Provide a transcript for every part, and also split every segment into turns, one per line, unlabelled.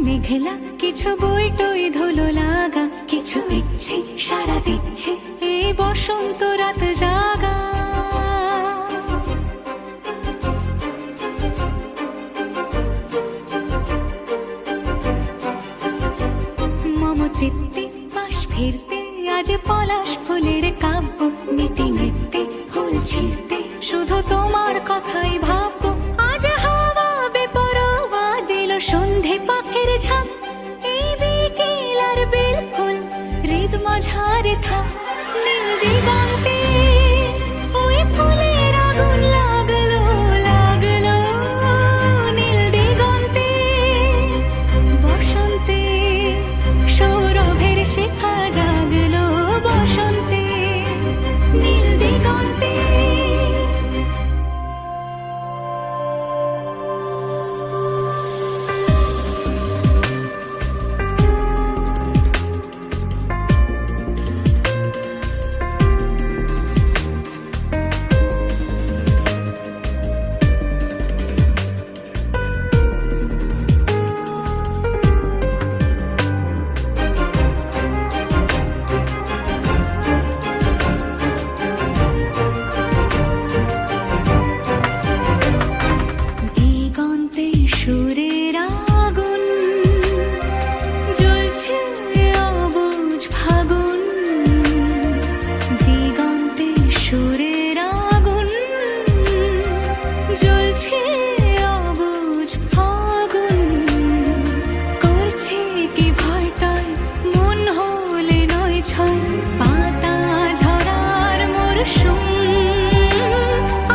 মেঘলা কিছু বই টই ধুলো লাগা, কিছু ইচ্ছে সারা দিচ্ছে এই বসন্ত রাত জাগা। মম চিত্তে পাশ ফিরতে আজ পলাশ ফুলের কাব্য, নীতি নৃত্যে ফুল ছিঁড়তে শুধু তোমার কথাই ভাববো। আজ হাওয়া বেপরোয়া দিল সন্ধে পাখির ঝাঁক, এই বিকেল আর বেলফুল হৃদ মাঝারে থাক। নীল দিগন্তে ওই ফুলের আগুন লাগলো লাগলো, নীল দিগন্তে বসন্তে সৌরভের শিখা জাগলো, বসন্তে নীল দিগন্তে। সুরের আগুন জ্বলছে অবুঝ ফাগুন, দিগন্তে সুরের আগুন জ্বলছে অবুঝ ফাগুন। করছে কি ভয়টায় মন হলে নয় ছয়, পাতা ঝরার মরশুম।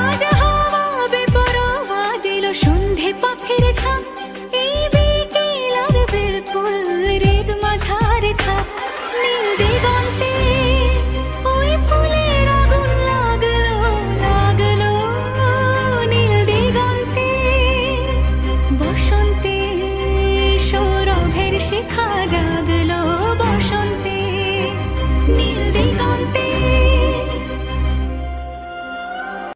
আজ হাওয়া বেপরোয়া দিল সন্ধে পাখির ঝাঁক,